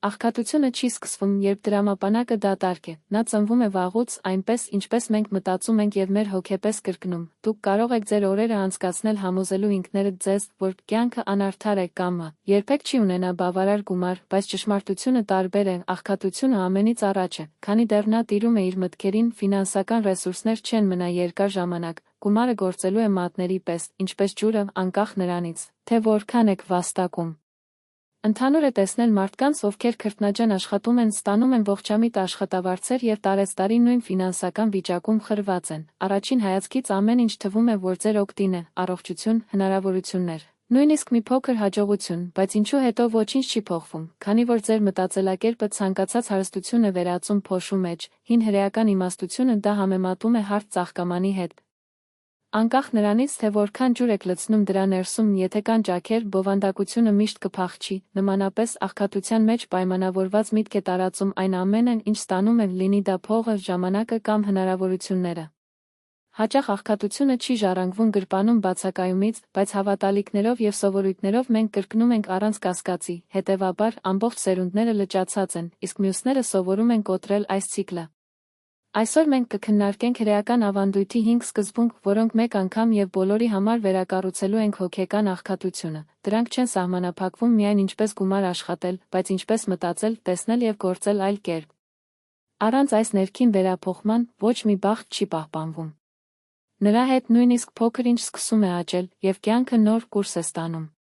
Աղքատությունը չի սկսվում, երբ դրամապանակը դատարկ է, նա ծնվում է վաղուց, այնպես, ինչպես մենք մտածում ենք և մեր հոգեպես կրկնում, դուք կարող եք ձեր օրերը անցկացնել համոզելու ինքներդ ձեզ, որ կյանքը անարդար է կամ երբեք չի ունենա բավարար գումար, բայց ճշմարտությունը տարբեր է, աղքատությունը ամենից առաջ է, քանի դեռ նա տիրում է իր մտքերին, ֆինանսական ռեսուրսներ չեն մնա երկար ժամանակ, գումարը գործելու է մատների պես, ինչպես ջուրը, անկախ նրանից, թե որքան եք վաստակում։ Ընդհանուր է տեսնել մարդկանց, ովքեր քրտնաջան աշխատում են, ստանում են ողջամիտ աշխատավարձեր և տարեցտարի նույն ֆինանսական վիճակում խրված են։ Առաջին հայացքից ամեն ինչ թվում է, որ ձեր օգտին է, առողջություն, հնարավորություններ, նույնիսկ մի փոքր հաջողություն, բայց ինչու հետո ոչինչ չի փոխվում, քանի որ ձեր մտածելակերպը ցանկացած հարստություն է վերածում փոշու մեջ, հին հրեական իմաստությունը դա համեմատում է հարթ ծաղկամանի հետ։ Անկախ նրանից, թե որքան ջուր եք լցնում դրա ներսում, եթե կան ճաքեր, բովանդակությունը միշտ կփախչի, նմանապես աղքատության մեջ պայմանավորված միտք է տարածում այն ամենը, ինչ ստանում է, լինի դա փողը, ժամանակը կամ հնարավորությունները։ Հաճախ աղքատությունը չի ժառանգվում գրպանում բացակայումից, բայց հավատալիքներով և սովորույթներով մենք կրկնում ենք առանց կասկածի, հետևաբար, ամբողջ սերունդները լճացած են, իսկ մյուսները սովորում են կոտրել այս ցիկլը։ Այսօր մենք կքննարկենք հրեական ավանդույթի 5 սկզբունք, որոնք մեկ անգամ և բոլորի համար վերակառուցելու ենք հոգեկան աղքատությունը։ Դրանք չեն սահմանափակվում միայն ինչպես գումար աշխատել, բայց ինչպես մտածել, տեսնել և գործել այլ կերպ։ Առանց այս ներքին վերափոխման ոչ մի բախտ չի պահպանվում։ Նրա հետ նույնիսկ փոքր ինչ սկսում է աճել, և կյանքը նոր կուրս է ստանում։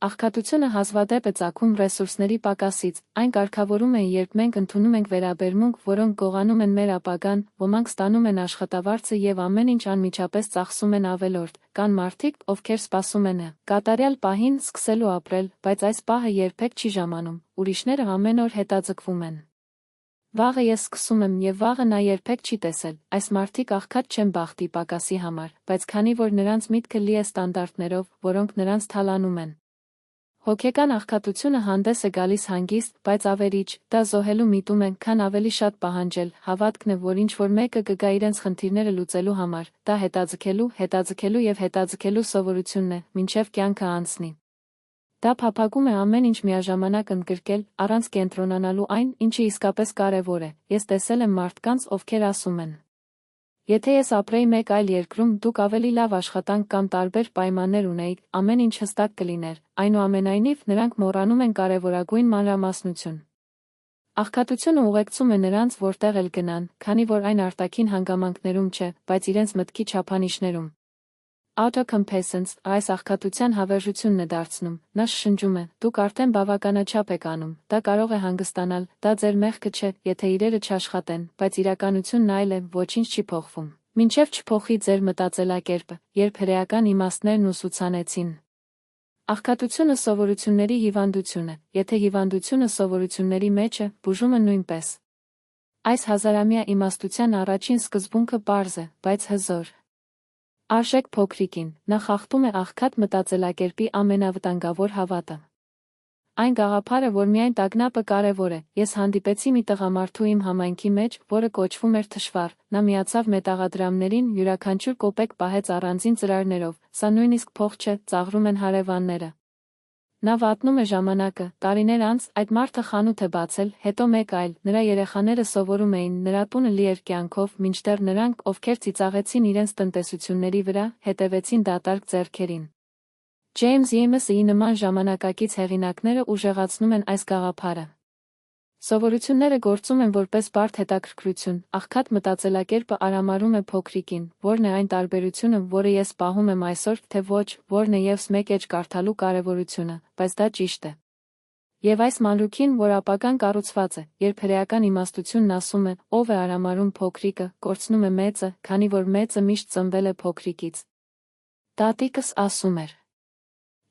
Աղքատությունը հազվադեպ է ծագում ռեսուրսների պակասից, այն կարգավորում է, երբ մենք ընդունում ենք վերաբերմունք, որոնք գողանում են մեր ապագան, ոմանք ստանում են աշխատավարձը և ամեն ինչ անմիջապես ծախսում են ավելորդ, կան մարդիկ, ովքեր սպասում են կատարյալ պահին սկսելու ապրել, բայց այս պահը երբեք չի ժամանում, ուրիշները ամեն օր հետաձգվում են։ Վաղը ես սկսում եմ և վաղը նա երբեք չի տեսել, այս մարդիկ աղքատ չեն բախտի պակասի համար, բայց քանի որ նրանց միտքը լի է ստանդարտներով, որոնք նրանց թալանում են։ Հոգեկան աղքատությունը հանդես է գալիս հանգիստ, բայց ավերիչ, դա զոհելու միտում են, քան ավելի շատ պահանջել, հավատքն է, որ ինչ-որ մեկը կգա իրենց խնդիրները լուծելու համար, դա հետաձգելու և հետաձգելու սովորությունն է, մինչև կյանքը անցնի։ Դա փափագում է ամեն ինչ միաժամանակ ընդգրկել, առանց կենտրոնանալու այն, ինչը իսկապես կարևոր է։ Ես տեսել եմ մարդկանց, ովքեր ասում են. Եթե ես ապրեի մեկ այլ երկրում, դուք ավելի լավ աշխատանք կամ տարբեր պայմաններ ունեիք, ամեն ինչ հստակ կլիներ, այնուամենայնիվ, նրանք մոռանում են կարևորագույն մանրամասնություն։ Աղքատությունը ուղեկցում է նրանց, որտեղ էլ գնան, քանի որ այն արտաքին հանգամանքներում չէ, բայց իրենց մտքի չափանիշներում։ Autocompasence այս աղքատության հավերժությունն է դարձնում, նա շշնջում է, դուք արդեն բավականաչափ եք անում, դա կարող է հանգստանալ, դա ձեր մեղքը չէ, եթե իրերը չաշխատեն, բայց իրականությունն այլ է, ոչինչ չի փոխվում։ Մինչև չփոխի ձեր մտածելակերպը, երբ հրեական իմաստներն ուսուցանեցին։ Աղքատությունը սովորությունների հիվանդություն է, եթե հիվանդությունը սովորությունների մեջ է, բուժումը նույնպես։ Այս հազարամյա իմաստության առաջին սկզբունքը պարզ է, բայց հզոր։ Արժեք փոքրիկին, նա խախտում է աղքատ մտածելակերպի ամենավտանգավոր հավատը։ Այն գաղափարը, որ միայն տագնապը կարևոր է, ես հանդիպեցի մի տղամարդու իմ համայնքի մեջ, որը կոչվում էր թշվառ, նա միացավ մետաղադրամներին, յուրաքանչյուր կոպեկ պահեց առանձին ծրարներով, սա նույնիսկ փող չէ, ծաղրում են հարևանները։ Նա վատնում է ժամանակը, տարիներ անց, այդ մարդը խանութ է բացել, հետո մեկ այլ, նրա երեխաները սովորում էին, նրա տունը լի էր կյանքով, մինչդեռ նրանք, ովքեր ծիծաղեցին իրենց տնտեսությունների վրա, հետևեցին դատարկ ձեռքերին։ Ջեյմս Յեմսի նման ժամանակակից հեղինակները ուժեղացնում են այս գաղափարը։ Սովորությունները գործում են որպես բարդ հետաքրքրություն, աղքատ մտածելակերպը արամարում է փոքրիկին, որն է այն տարբերությունը, որը ես պահում եմ այսօր, թե ոչ, որն է ևս մեկ էջ կարդալու կարևորությունը, բայց դա ճիշտ է։ Եվ այս մանրուքին, որ ապագան կառուցված է, երբ հրեական իմաստությունն ասում է, ով է արամարում փոքրիկը, կորցնում է մեծը, քանի որ մեծը միշտ ծնվել է փոքրիկից։ Տատիկս ասում էր.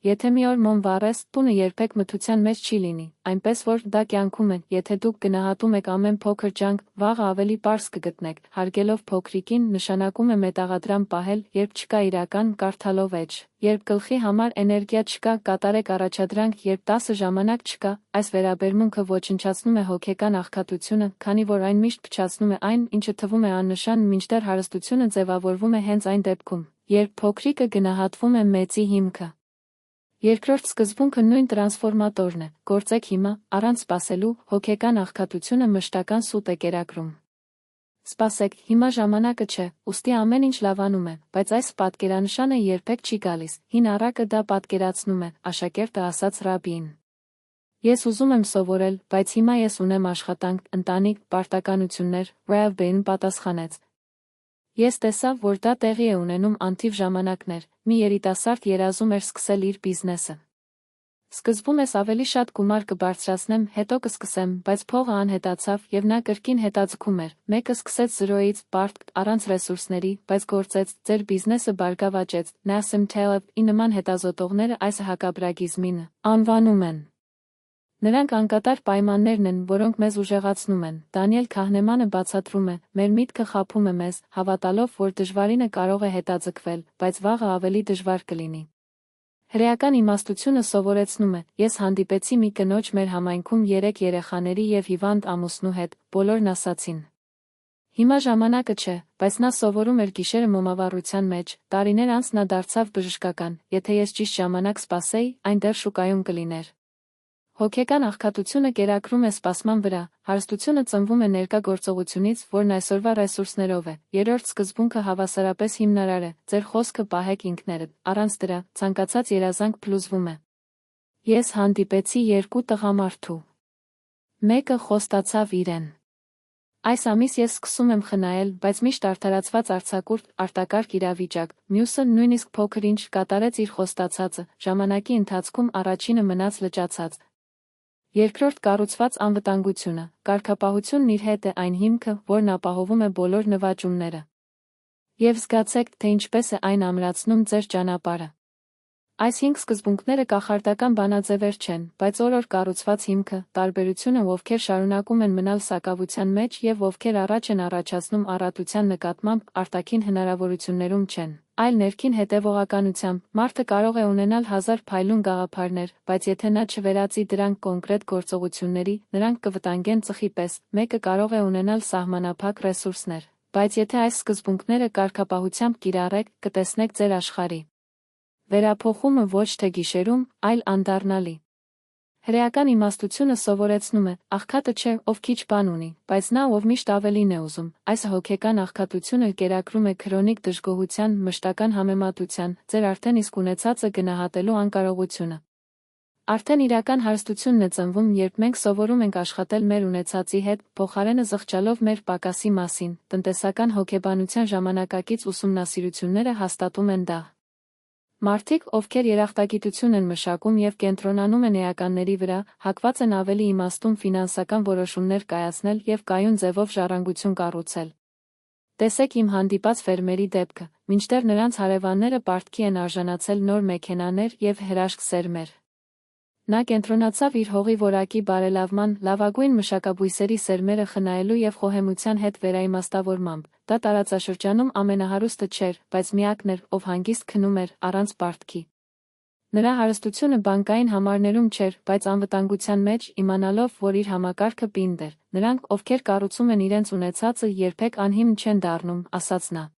Եթե մի օր մոմ վառես, տունը երբեք մթության մեջ չի լինի, այնպես որ դա կյանքում է, եթե դուք գնահատում եք ամեն փոքր ջանք, վաղը ավելի պարզ կգտնեք, հարգելով փոքրիկին նշանակում է մետաղադրամ պահել, երբ չկա իրական, կարդալով էջ, երբ գլխի համար էներգիա չկա, կատարեք առաջադրանք, երբ 10 ժամանակ չկա, այս վերաբերմունքը ոչնչացնում է հոգեկան աղքատությունը, քանի որ այն միշտ փչացնում է այն, ինչը թվում է աննշան, մինչդեռ հարստությունը ձևավորվում է հենց այն դեպքում, երբ փոքրիկը գնահատվում է մեծի հիմքը։ Երկրորդ սկզբունքը նույն տրանսֆորմատորն է, գործեք հիմա, առանց սպասելու, հոգեկան աղքատությունը մշտական սուտ է կերակրում։ Սպասեք, հիմա ժամանակը չէ, ուստի ամեն ինչ լավանում է, բայց այս պատկերանշանը երբեք չի գալիս, հին առակը դա պատկերացնում է, աշակերտը ասաց Ռաբբին։ Ես ուզում եմ սովորել, բայց հիմա ես ունեմ աշխատանք, ընտանիք, պարտականություններ, Ռաբբին պատասխանեց։ Ես տեսա, որ դա տեղի է ունենում անթիվ ժամանակներ, մի երիտասարդ երազում էր սկսել իր բիզնեսը։ Սկզբում ես ավելի շատ գումար կբարձրացնեմ, հետո կսկսեմ, բայց փողը անհետացավ եւ նա կրկին հետաձգում էր։ Մեկը սկսեց 0-ից, բարդ, առանց ռեսուրսների, բայց գործեց, ձեր բիզնեսը բարգավաճեց։ Նասիմ Թալեբի նման հետազոտողները այս հակաբրագիզմին անվանում են։ Նրանք անկատար պայմաններն են, որոնք մեզ ուժեղացնում են։ Դանիել Քահնեմանը բացատրում է, մեր միտքը խաբում է մեզ, հավատալով, որ դժվարինը կարող է հետաձգվել, բայց վաղը ավելի դժվար կլինի։ Հրեական իմաստությունը սովորեցնում է, ես հանդիպեցի մի կնոջ մեր համայնքում 3 երեխաների և հիվանդ ամուսնու հետ, բոլորն ասացին. Հիմա ժամանակը չէ, բայց նա սովորում էր գիշերը մոմավառության մեջ, տարիներ անց նա դարձավ բժշկական, եթե ես ճիշտ ժամանակ սպասեի, այն դեռ շուկայում կլիներ։ Հոգեկան աղքատությունը կերակրում է սպասման վրա, հարստությունը ծնվում է ներկա գործողությունից, որն այսօրվա ռեսուրսներով է։ Երրորդ սկզբունքը հավասարապես հիմնարար է, ձեր խոսքը պահեք ինքներդ, առանց դրա, ցանկացած երազանք փլուզվում է։ Ես հանդիպեցի 2 տղամարդու։ Մեկը խոստացավ իրեն. Այս ամիս ես սկսում եմ խնայել, բայց միշտ արդարացված արձակուրդ, արտակարգ իրավիճակ, մյուսը նույնիսկ փոքր ինչ կատարեց իր խոստացածը, ժամանակի ընթացքում առաջինը մնաց լճացած։ Երկրորդ կառուցված անվտանգությունը, կարգապահությունն իր հետ է այն հիմքը, որն ապահովում է բոլոր նվաճումները։ Եվ զգացեք, թե ինչպես է այն ամրացնում ձեր ճանապարհը։ Այս 5 սկզբունքները կախարդական բանաձևեր չեն, բայց օր-օր կառուցված հիմքը, տարբերությունը ովքեր շարունակում են մնալ սակավության մեջ և ովքեր առաջ են առաջացնում առատության նկատմամբ, արտաքին հնարավորություններում չեն, այլ ներքին հետևողականությամբ, մարդը կարող է ունենալ 1000 փայլուն գաղափարներ, բայց եթե նա չվերածի դրանք կոնկրետ գործողությունների, նրանք կվտանգեն ծխի պես, մեկը կարող է ունենալ սահմանափակ ռեսուրսներ, բայց եթե այս սկզբունքները կարգապահությամբ կիրառեք, կտեսնեք ձեր աշխարհի վերափոխումը ոչ թե գիշերում, այլ անդառնալի։ Հրեական իմաստությունը սովորեցնում է, աղքատը չէ, ով քիչ բան ունի, բայց նա, ով միշտ ավելին է ուզում, այս հոգեկան աղքատությունը կերակրում է քրոնիկ դժգոհության, մշտական համեմատության, ձեր արդեն իսկ ունեցածը գնահատելու անկարողությունը։ Արդեն իրական հարստությունն է ծնվում, երբ մենք սովորում ենք աշխատել մեր ունեցածի հետ, փոխարենը զղջալով մեր պակասի մասին, տնտեսական հոգեբանության ժամանակակից ուսումնասիրությունները հաստատում են դա։ Մարդիկ, ովքեր երախտագիտություն են մշակում և կենտրոնանում են էականների վրա, հակված են ավելի իմաստուն ֆինանսական որոշումներ կայացնել և կայուն ձևով ժառանգություն կառուցել։ Տեսեք իմ հանդիպած ֆերմերի դեպքը, մինչդեռ նրանց հարևանները պարտքի են արժանացել նոր մեքենաներ և հրաշք սերմեր։ Նա կենտրոնացավ իր հողի որակի բարելավման, լավագույն մշակաբույսերի սերմերը խնայելու և խոհեմության հետ վերաիմաստավորմամբ։ Դա տարածաշրջանում ամենահարուստը չէր, բայց միակն էր, ով հանգիստ քնում էր, առանց պարտքի։ Նրա հարստությունը բանկային համարներում չէր, բայց անվտանգության մեջ, իմանալով, որ իր համակարգը պինդ էր։ Նրանք, ովքեր կառուցում են իրենց ունեցածը, երբեք անհիմն չեն դառնում, ասաց նա։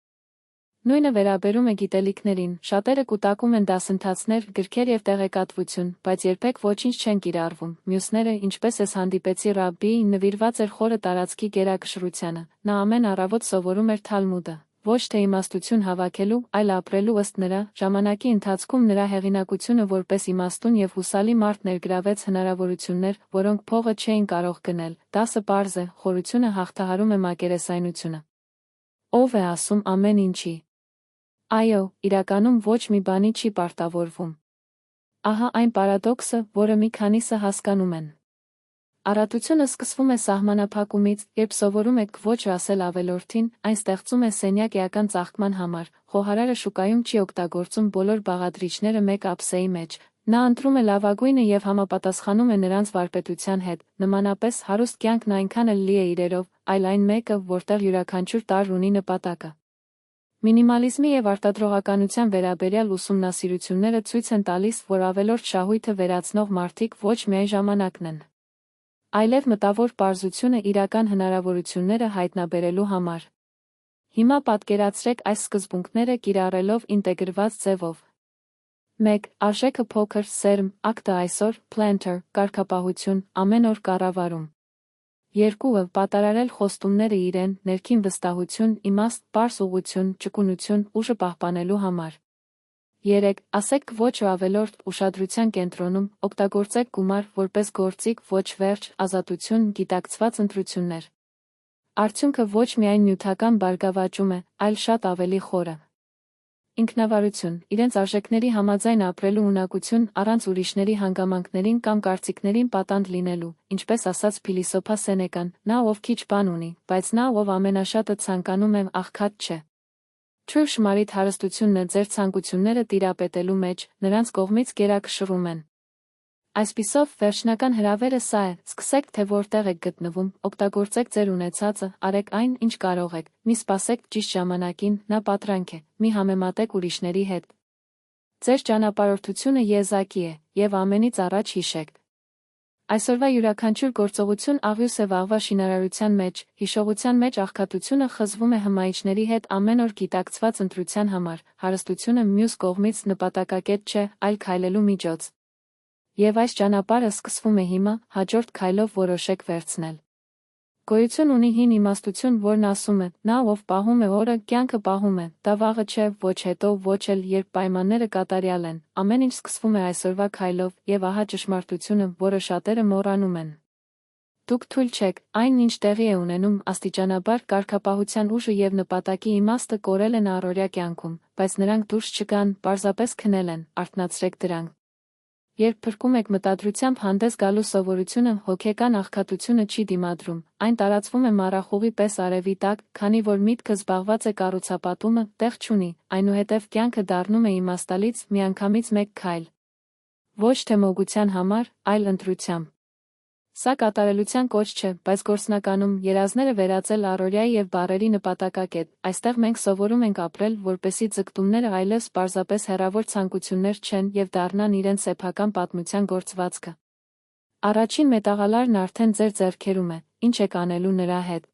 Նույնը վերաբերում է գիտելիքներին, շատերը կուտակում են դասընթացներ, գրքեր և տեղեկատվություն, բայց երբեք ոչինչ չեն կիրառվում։ Մյուսները, ինչպես ես հանդիպեցի Ռաբբիին, նվիրված էր խորը տարածքի գերակշռությանը, նա ամեն առավոտ սովորում էր Թալմուդը, ոչ թե իմաստություն հավաքելու, այլ ապրելու ըստ նրա, ժամանակի ընթացքում նրա հեղինակությունը որպես իմաստուն և հուսալի մարդ ներգրավեց հնարավորություններ, որոնք փողը չէին կարող գնել։ Դասը պարզ է, խորությունը հաղթահարում է մակերեսայնությունը։ Ով է ասում ամեն ինչի։ Այո, իրականում ոչ մի բանի չի պարտավորվում։ Ահա այն պարադոքսը, որը մի քանիսը հասկանում են։ Առատությունը սկսվում է սահմանափակումից, երբ սովորում եք ոչ ասել ավելորդին, այն ստեղծում է սենյակ էական ծաղկման համար, խոհարարը շուկայում չի օգտագործում բոլոր բաղադրիչները մեկ ափսեի մեջ, նա ընտրում է լավագույնը և համապատասխանում է նրանց վարպետության հետ, նմանապես հարուստ կյանքն այնքան էլ լի է իրերով, այլ այն մեկը, որտեղ յուրաքանչյուր տարր ունի նպատակը։ Մինիմալիզմի և արտադրողականության վերաբերյալ ուսումնասիրությունները ցույց են տալիս, որ ավելորդ շահույթը վերացնող մարդիկ ոչ միայն ժամանակն են, այլև մտավոր պարզությունը իրական հնարավորությունները հայտնաբերելու համար։ Հիմա պատկերացրեք այս սկզբունքները կիրառելով ինտեգրված ձևով։ 1. Արժեքը փոքր, սերմ, ակտը այսօր, planter, կարգապահություն, ամեն օր կառավարում։ 2. Պատարարել խոստումները իրեն, ներքին վստահություն, իմաստ, պարզ ուղղություն, ճկունություն, ուժը պահպանելու համար։ 3. Ասեք ոչ ավելորդ, ուշադրության կենտրոնում, օգտագործեք գումար, որպես գործիք, ոչ վերջ, ազատություն, գիտակցված ընտրություններ։ Արդյունքը ոչ միայն նյութական բարգավաճում է, այլ շատ ավելի խորը։ Ինքնավարություն, իրենց արժեքների համաձայն ապրելու ունակություն, առանց ուրիշների հանգամանքներին կամ կարծիքներին պատանդ լինելու, ինչպես ասաց փիլիսոփա Սենեկան, նա ով քիչ բան ունի, բայց նա ով ամենաշատը ցանկանում է, աղքատ չէ։ True շմարիտ հարստությունն է ձեր ցանկությունները տիրապետելու մեջ, նրանց կողմից գերակշռում են։ Այսպիսով, վերջնական հրավերը սա է, սկսեք թե որտեղ եք գտնվում, օգտագործեք ձեր ունեցածը, արեք այն, ինչ կարող եք, մի սպասեք ճիշտ ժամանակին, նա պատրանք է, մի համեմատեք ուրիշների հետ։ Ձեր ճանապարհորդությունը եզակի է, եւ ամենից առաջ հիշեք։ Այսօրվա յուրաքանչյուր գործողություն աղյուս է վաղվա շինարարության մեջ, հիշողության մեջ աղքատությունը խզվում է հմայիչների հետ ամեն օր գիտակցված ընտրության համար, հարստությունը մյուս կողմից նպատակակետ չէ, այլ քայլելու միջոց։ Եվ այս ճանապարհը սկսվում է հիմա, հաջորդ քայլով որոշեք վերցնել։ Գոյություն ունի հին իմաստություն, որն ասում է, նա ով պահում է օրը, կյանքը պահում է, դա վաղը չէ, ոչ հետո, ոչ էլ երբ պայմանները կատարյալ են, ամեն ինչ սկսվում է այսօրվա քայլով, եւ ահա ճշմարտությունը, որը շատերը մոռանում են։ Դուք թույլ չեք, այն ինչ տեղի է ունենում, աստիճանաբար կարգապահության ուժը եւ նպատակի իմաստը կորել են առօրյա կյանքում, բայց նրանք դուրս չգան, պարզապես քնել են, արթնացրեք դրանք։ Երբ փրկում եք մտադրությամբ հանդես գալու սովորությունը, հոգեկան աղքատությունը չի դիմադրում, այն տարածվում է մառախուղի պես արևի տակ, քանի որ միտքը զբաղված է կառուցապատումը, տեղ չունի, այնուհետև կյանքը դառնում է իմաստալից, միանգամից մեկ քայլ։ Ոչ թե մոգության համար, այլ ընտրությամբ։ Սա կատարելության կոչ չէ, բայց գործնականում երազները վերածել առօրյայի եւ բառերի նպատակակետ, այստեղ մենք սովորում ենք ապրել, որպեսզի ձգտումները այլևս պարզապես հեռավոր ցանկություններ չեն եւ դառնան իրենց սեփական պատմության գործվածքը։ Առաջին մետաղալարն արդեն ձեր ձեռքերում է, ինչ եք անելու նրա հետ։